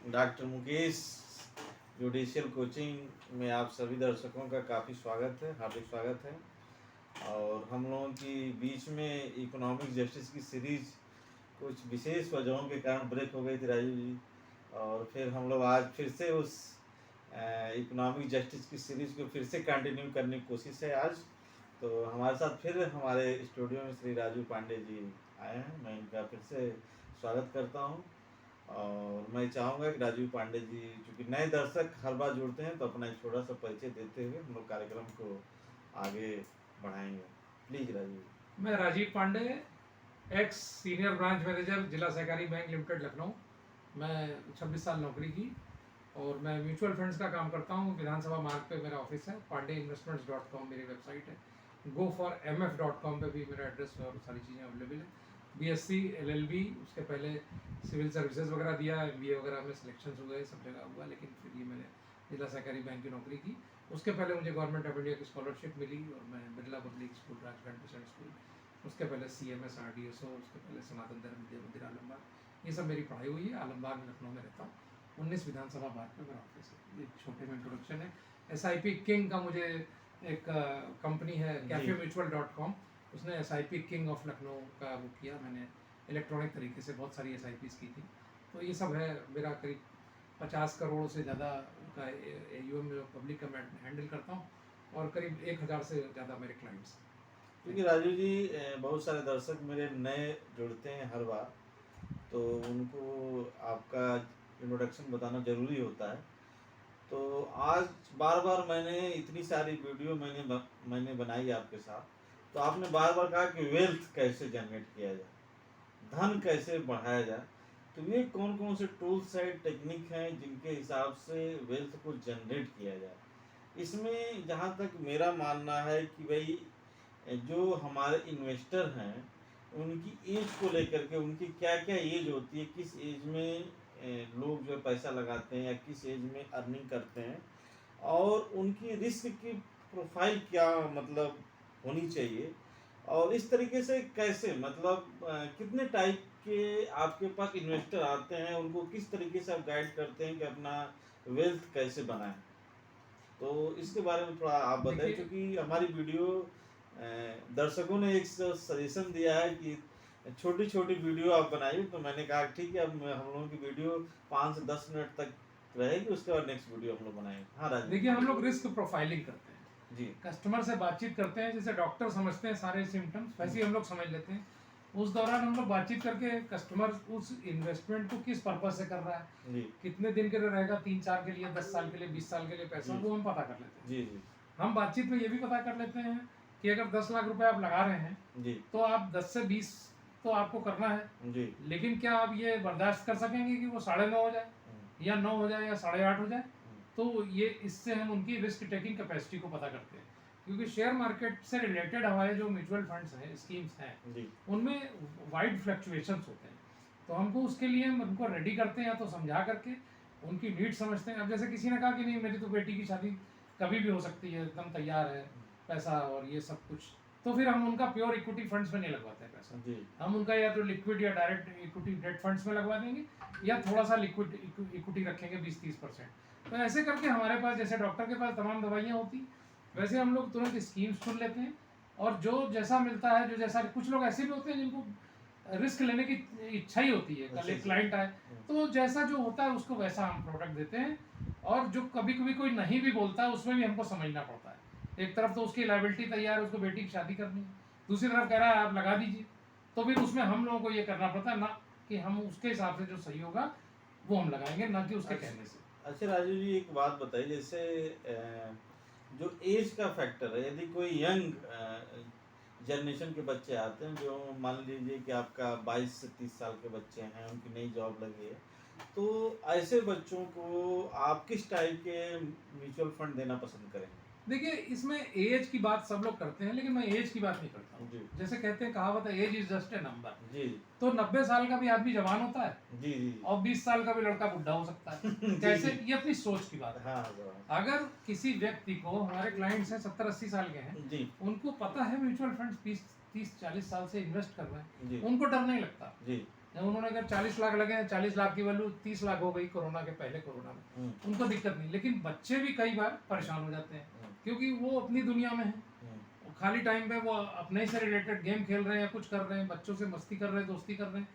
Doctor Mukesh judicial coaching में आप सभी दर्शकों का काफ़ी स्वागत है, हार्दिक स्वागत है। और हम लोगों की बीच में इकोनॉमिक जस्टिस की सीरीज कुछ विशेष वजहों के कारण ब्रेक हो गई थी राजू जी, और फिर हम लोग आज फिर से उस इकोनॉमिक जस्टिस की सीरीज को फिर से कंटिन्यू करने की कोशिश है आज। तो हमारे साथ फिर हमारे स्टूडियो में श्री राजू पांडे जी आए हैं, मैं इनका फिर से स्वागत करता हूं। और मैं चाहूँगा कि राजीव पांडे जी, चूँकि नए दर्शक हर बार जुड़ते हैं, तो अपना एक छोटा सा परिचय देते हुए हम लोग कार्यक्रम को आगे बढ़ाएंगे। प्लीज राजीव। मैं Rajiv Pandey, ex senior branch manager, जिला सहकारी बैंक लिमिटेड लखनऊ। मैं 26 साल नौकरी की और मैं म्यूचुअल फंड्स का काम करता हूँ। विधानसभा मार्ग पे मेरा ऑफिस है। pandeinvestments.com मेरी वेबसाइट है। goformf.com पे भी मेरा एड्रेस और सारी चीज़ें अवेलेबल है। BSc LLB, उसके पहले सिविल सर्विसेज वगैरह दिया, MBA वगैरह में सिलेक्शन हुए, सब जगह हुआ, लेकिन फिर ये मैंने जिला सहकारी बैंक की नौकरी की। उसके पहले मुझे गवर्नमेंट ऑफ इंडिया की स्कॉलरशिप मिली और मैं Birla public school, Rajgarh mission school, उसके पहले CMS RDSO, उसके पहले सनातन धर्म विद्या मंदिर आलमबाग, ये सब मेरी पढ़ाई हुई है। आलमबाग में लखनऊ में रहता हूँ। 19 विधानसभा मार्ग में मेरा ऑफिस है। एक छोटे में इंट्रोडक्शन है। SIP किंग का मुझे एक कंपनी है cafemutual.com, उसने SIP किंग ऑफ लखनऊ का वो किया। मैंने इलेक्ट्रॉनिक तरीके से बहुत सारी SIPs की थी। तो ये सब है। मेरा करीब 50 करोड़ से ज़्यादा का AUM पब्लिक का मैं हैंडल करता हूँ और करीब 1000 से ज़्यादा मेरे क्लाइंट्स हैं। क्योंकि राजू जी, बहुत सारे दर्शक मेरे नए जुड़ते हैं हर बार, तो उनको आपका इंट्रोडक्शन बताना ज़रूरी होता है। तो आज बार बार मैंने इतनी सारी वीडियो मैंने बनाई आपके साथ, तो आपने बार बार कहा कि वेल्थ कैसे जनरेट किया जाए, धन कैसे बढ़ाया जाए। तो ये कौन कौन से टूल्स एंड टेक्निक हैं जिनके हिसाब से वेल्थ को जनरेट किया जाए। इसमें जहाँ तक मेरा मानना है कि भाई, जो हमारे इन्वेस्टर हैं उनकी एज को लेकर के, उनकी क्या क्या एज होती है, किस एज में लोग जो है पैसा लगाते हैं या किस एज में अर्निंग करते हैं, और उनकी रिस्क की प्रोफाइल क्या मतलब होनी चाहिए, और इस तरीके से कैसे मतलब कितने टाइप के आपके पास इन्वेस्टर आते हैं, उनको किस तरीके से आप गाइड करते हैं कि अपना वेल्थ कैसे बनाएं। तो इसके बारे में थोड़ा आप बताएं, क्योंकि हमारी वीडियो दर्शकों ने एक सजेशन दिया है कि छोटी छोटी वीडियो आप बनाइए। तो मैंने कहा ठीक है, अब हम लोगों की वीडियो 5 से 10 मिनट तक रहेगी, उसके बाद नेक्स्ट वीडियो हम लोग बनाएंगे। हाँ राजीव। देखिए, हम लोग रिस्क प्रोफाइलिंग करते हैं जी। कस्टमर से बातचीत करते हैं। जैसे डॉक्टर समझते हैं सारे सिम्टम्स, वैसे ही हम लोग समझ लेते हैं। उस दौरान हम लोग बातचीत करके कस्टमर उस इन्वेस्टमेंट को किस पर्पज से कर रहा है, जी। कितने दिन के लिए रहेगा, 3-4 के लिए, 10 साल के लिए, 20 साल के लिए पैसा, जी। वो हम पता कर लेते हैं। जी जी। हम बातचीत में ये भी पता कर लेते हैं कि अगर 10 लाख रुपए आप लगा रहे हैं जी। तो आप 10 से 20 तो आपको करना है जी। लेकिन क्या आप ये बर्दाश्त कर सकेंगे कि वो 9.5 हो जाए या 9 हो जाए या 8.5 हो जाए। तो ये इससे हम उनकी रिस्क टेकिंग कैपेसिटी को पता करते हैं, क्योंकि शेयर मार्केट से रिलेटेड हमारे जो म्यूचुअल फंड्स हैं, स्कीम्स हैं, उनमें वाइड फ्लक्चुएशंस होते हैं। तो हमको उसके लिए हम उनको रेडी करते हैं, या तो समझा करके उनकी नीड समझते हैं। अब जैसे किसी ने कहा कि नहीं, मेरी तो बेटी की शादी कभी भी हो सकती है, एकदम तैयार है पैसा और ये सब कुछ, तो फिर हम उनका प्योर इक्विटी फंड्स में नहीं लगवाते हैं पैसा जी। हम उनका या तो लिक्विड या डायरेक्ट इक्विटी डेट फंड्स में लगवा देंगे, या थोड़ा सा लिक्विड इक्विटी रखेंगे 20-30%। तो ऐसे करके हमारे पास, जैसे डॉक्टर के पास तमाम दवाइयाँ होती, वैसे हम लोग तुरंत स्कीम्स चुन लेते हैं। और जो जैसा मिलता है, जो जैसा, कुछ लोग ऐसे भी होते हैं जिनको रिस्क लेने की इच्छा ही होती है, कल एक क्लाइंट आए तो जैसा जो होता है उसको वैसा हम प्रोडक्ट देते हैं। और जो कभी कभी कोई नहीं भी बोलता है, उसमें भी हमको समझना पड़ता है। एक तरफ तो उसकी लाइबिलिटी तैयार है, उसको बेटी की शादी करनी है, दूसरी तरफ कह रहा है आप लगा दीजिए, तो फिर उसमें हम लोगों को ये करना पड़ता है ना, कि हम उसके हिसाब से जो सही होगा वो हम लगाएंगे, ना कि उसके कहने से। अच्छा राजू जी, एक बात बताइए, जैसे जो एज का फैक्टर है, यदि कोई यंग जनरेशन के बच्चे आते हैं, जो मान लीजिए कि आपका 22 से 30 साल के बच्चे हैं, उनकी नई जॉब लगी है, तो ऐसे बच्चों को आप किस टाइप के म्यूचुअल फंड देना पसंद करेंगे। देखिए, इसमें एज की बात सब लोग करते हैं, लेकिन मैं एज की बात नहीं करता हूँ। जैसे कहते हैं, कहावत है, age is just a number. जी। तो 90 साल का भी आदमी जवान होता है। जी जी। और 20 साल का भी लड़का बुढ़ा हो सकता है। कैसे, ये अपनी सोच की बात है। हाँ, अगर किसी व्यक्ति को, हमारे क्लाइंट्स हैं 70-80 साल के हैं जी, उनको पता है म्यूचुअल फंड 30-40 साल से इन्वेस्ट कर रहे हैं, जी, उनको डर नहीं लगता। जी। उन्होंने अगर 40 लाख लगे हैं, 40 लाख की वैल्यू 30 लाख हो गई कोरोना के पहले, कोरोना में उनको दिक्कत नहीं। लेकिन बच्चे भी कई बार परेशान हो जाते हैं क्योंकि वो अपनी दुनिया में है, खाली टाइम पे वो अपने से रिलेटेड गेम खेल रहे हैं या कुछ कर रहे हैं, बच्चों से मस्ती कर रहे हैं, दोस्ती कर रहे हैं,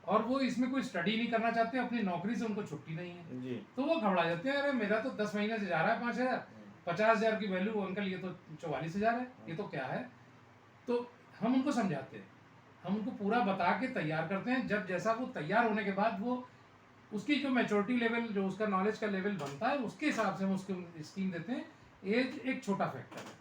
और वो इसमें कोई स्टडी नहीं करना चाहते, अपनी नौकरी से उनको छुट्टी नहीं है जी। तो वो घबरा जाते हैं, अरे मेरा तो 10 महीने से जा रहा है 5,000, 50,000 की वैल्यू, अंकल ये तो 44,000 है, ये तो क्या है। तो हम उनको समझाते हैं, हम उनको पूरा बता के तैयार करते हैं। जब जैसा वो तैयार होने के बाद वो उसकी जो मैच्योरिटी लेवल, जो उसका नॉलेज का लेवल बनता है, उसके हिसाब से हम उसको स्कीम देते हैं। एज एक छोटा फैक्टर है।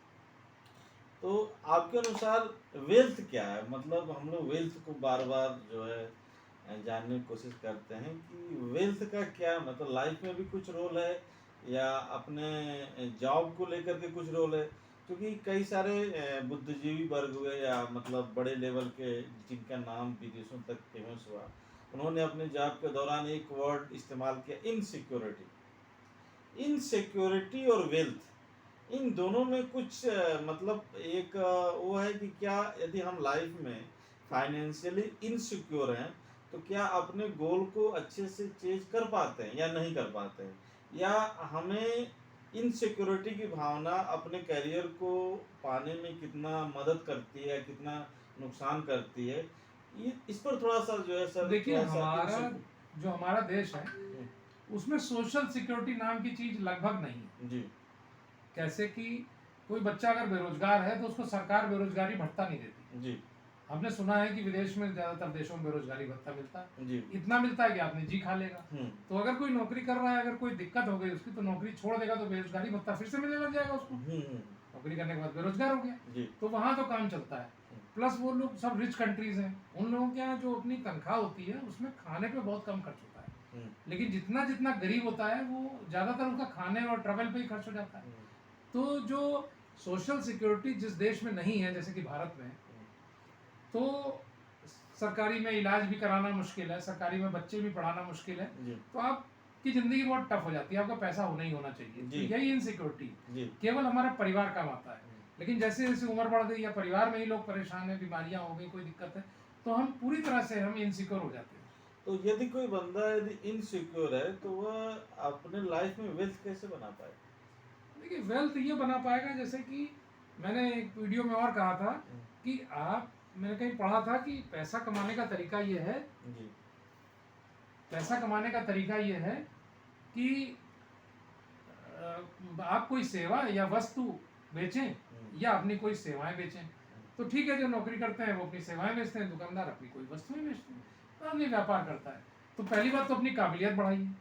तो आपके अनुसार वेल्थ क्या है? मतलब हम लोग वेल्थ को बार बार जो है जानने की कोशिश करते हैं कि वेल्थ का क्या मतलब, लाइफ में भी कुछ रोल है या अपने जॉब को लेकर के कुछ रोल है? क्योंकि कई सारे बुद्धिजीवी वर्ग हुए या मतलब बड़े लेवल के जिनका नाम विदेशों तक फेमस हुआ, उन्होंने अपने जॉब के दौरान एक वर्ड इस्तेमाल किया, इनसिक्योरिटी। इनसिक्योरिटी और वेल्थ, इन दोनों में कुछ मतलब एक वो है कि क्या यदि हम लाइफ में फाइनेंशियली इनसिक्योर हैं तो क्या अपने गोल को अच्छे से चेज कर पाते हैं या नहीं कर पाते हैं, या हमें इनसिक्योरिटी की भावना अपने करियर को पाने में कितना मदद करती है, कितना नुकसान करती है, ये इस पर थोड़ा सा जो है सर, देखिए, थोड़ा सा जो हमारा देश है उसमें सोशल सिक्योरिटी नाम की चीज लगभग नहीं है। जी। कैसे कि कोई बच्चा अगर बेरोजगार है तो उसको सरकार बेरोजगारी भत्ता नहीं देती। जी। हमने सुना है कि विदेश में ज्यादातर देशों में बेरोजगारी भत्ता मिलता है, जी। इतना मिलता है कि आपने जी खा लेगा। तो अगर कोई नौकरी कर रहा है, अगर कोई दिक्कत हो गई उसकी, तो नौकरी छोड़ देगा तो बेरोजगारी भत्ता फिर से मिलने लग जाएगा उसको। नौकरी करने के बाद बेरोजगार हो गया, तो वहां तो काम चलता है। प्लस वो लोग सब रिच कंट्रीज हैं, उन लोगों के यहाँ जो अपनी तनख्वाह होती है उसमें खाने पे बहुत कम खर्च होता है। लेकिन जितना जितना गरीब होता है वो ज्यादातर उनका खाने और ट्रैवल पे ही खर्च हो जाता है। तो जो सोशल सिक्योरिटी जिस देश में नहीं है, जैसे कि भारत में, तो सरकारी में इलाज भी कराना मुश्किल है, सरकारी में बच्चे भी पढ़ाना मुश्किल है, तो आपकी जिंदगी बहुत टफ हो जाती है, आपका पैसा होना ही होना चाहिए। तो यही इनसिक्योरिटी केवल हमारा परिवार काम आता है। लेकिन जैसे जैसे उम्र बढ़ गई या परिवार में ही लोग परेशान है, बीमारियां हो गई, कोई दिक्कत है, तो हम पूरी तरह से हम इनसिक्योर हो जाते हैं। तो यदि कोई बंदा यदि इनसिक्योर है तो वह अपने लाइफ में वेल्थ कैसे बना पाए? देखिए, वेल्थ ये बना पाएगा, जैसे कि मैंने एक वीडियो में और कहा था कि मैंने कहीं पढ़ा था कि पैसा कमाने का तरीका ये है, पैसा कमाने का तरीका ये है कि आप कोई सेवा या वस्तु बेचें या अपनी कोई सेवाएं बेचें। तो ठीक है, जो नौकरी करते हैं वो अपनी सेवाएं बेचते हैं, दुकानदार अपनी कोई वस्तुएं बेचते हैं, तो अपनी व्यापार करता है। तो पहली बात तो अपनी काबिलियत बढ़ाइए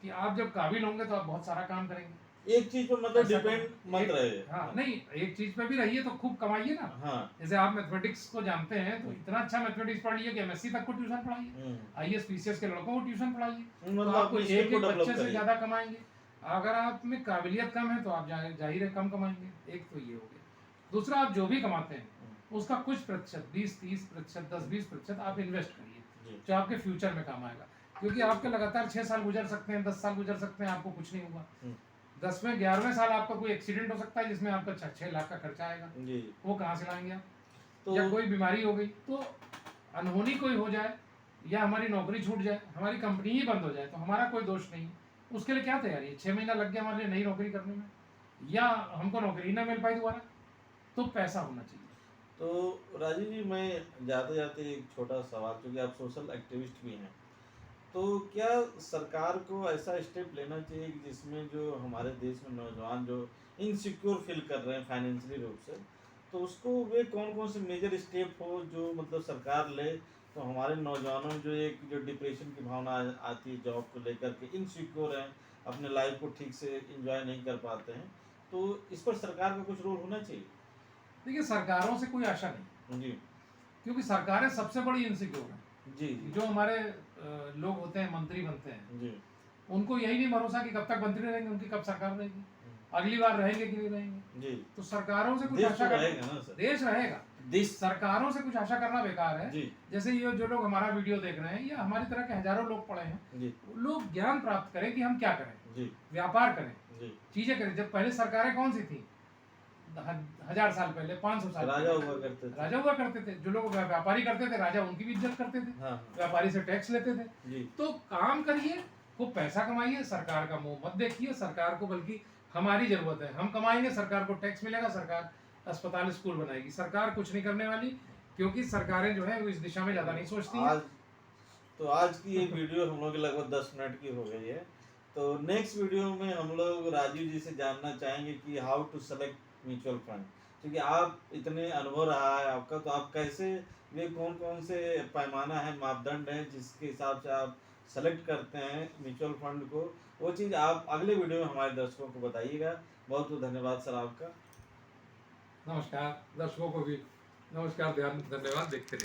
कि आप जब काबिल होंगे तो आप बहुत सारा काम करेंगे। एक चीज पर मतलब डिपेंड मत रहे। हाँ, नहीं, एक चीज पे भी रहिए तो खूब कमाइए ना। हाँ। जैसे आप मैथमेटिक्स को जानते हैं तो इतना अच्छा मैथमेटिक्स पढ़ लिए कि एमएससी तक को ट्यूशन पढ़ाइए, आईएएस पीसीएस के लड़कों को ट्यूशन पढ़ाइए, तो आपको एक एक बच्चे से ज्यादा कमाएंगे। अगर आप में काबिलियत कम है तो आप जाहिर है कम कमाएंगे। एक तो ये हो गया। दूसरा, आप जो भी कमाते हैं उसका कुछ प्रतिशत, 20-30%, 10-20% आप इन्वेस्ट करिए जो आपके फ्यूचर में काम आएगा। क्योंकि आपके लगातार 6 साल गुजर सकते हैं, 10 साल गुजर सकते हैं, आपको कुछ नहीं हुआ। 10वें 11वें साल आपका कोई एक्सीडेंट हो सकता है जिसमें आपका 6 लाख का खर्चा आएगा, वो कहाँ से लाएंगे आप? तो या कोई बीमारी हो गई, तो अनहोनी कोई हो जाए या हमारी नौकरी छूट जाए, हमारी कंपनी ही बंद हो जाए, तो हमारा कोई दोष नहीं है। उसके लिए क्या तैयारी है? 6 महीना लग गया हमारे लिए नई नौकरी करने में, या हमको नौकरी ना मिल पाई दोबारा, तो पैसा होना चाहिए। तो राजीव जी, मैं जाते जाते एक छोटा सवाल, क्योंकि आप सोशल एक्टिविस्ट भी हैं, तो क्या सरकार को ऐसा स्टेप लेना चाहिए कि जिसमें जो हमारे देश में नौजवान जो इनसिक्योर फील कर रहे हैं फाइनेंशियली रूप से, तो उसको वे कौन कौन से मेजर स्टेप हो जो मतलब सरकार ले, तो हमारे नौजवानों में जो डिप्रेशन की भावना आती है, जॉब को लेकर के इनसिक्योर हैं, अपने लाइफ को ठीक से एंजॉय नहीं कर पाते हैं, तो इस पर सरकार का कुछ रोल होना चाहिए? देखिए, सरकारों से कोई आशा नहीं जी। क्योंकि सरकारें सबसे बड़ी इनसिक्योर हैं। जी। जो हमारे लोग होते हैं, मंत्री बनते हैं जी, उनको यही नहीं भरोसा कि कब तक मंत्री रहेंगे, उनकी कब सरकार रहेगी, अगली बार रहेंगे कि नहीं रहेंगे। जी। तो सरकारों से कुछ देश आशा तो रहेगा ना सर। देश रहेगा, सरकारों से कुछ आशा करना बेकार है। जी। जैसे ये जो लोग हमारा वीडियो देख रहे हैं या हमारी तरह के हजारों लोग पढ़े हैं, जी। लोग ज्ञान प्राप्त करें कि हम क्या करें, जी। व्यापार करें, जी। चीजें करें। जब पहले सरकारें कौन सी थी? 1000 साल पहले, 500 साल राजा पहले हुआ करते थे। राजा हुआ करते थे। जो लोग व्यापारी करते थे, राजा उनकी भी इज्जत करते थे, हाँ व्यापारी से टैक्स लेते थे। जी। तो काम करिए, खूब पैसा कमाइए, सरकार का मुंह मत देखिए। सरकार को बल्कि हमारी जरूरत है, हम कमाएंगे, सरकार को टैक्स मिलेगा, सरकार अस्पताल स्कूल बनाएगी। सरकार कुछ नहीं करने वाली, क्योंकि सरकारें जो है वो इस दिशा में ज्यादा नहीं सोचती हैं। आज की ये वीडियो हम लोग लगभग 10 मिनट की हो गई है। तो नेक्स्ट वीडियो में हम लोग राजीव जी से जानना चाहेंगे कि how to select mutual fund, क्योंकि आप इतने अनुभव रहा है आपका, तो आप कैसे, ये कौन कौन से पैमाना है, मापदंड है जिसके हिसाब से आप सेलेक्ट करते हैं म्यूचुअल फंड को, वो चीज़ आप अगले वीडियो में हमारे दर्शकों को बताइएगा। बहुत बहुत धन्यवाद सर आपका। नमस्कार, दर्शकों को भी नमस्कार, धन्यवाद, देखते रहिए।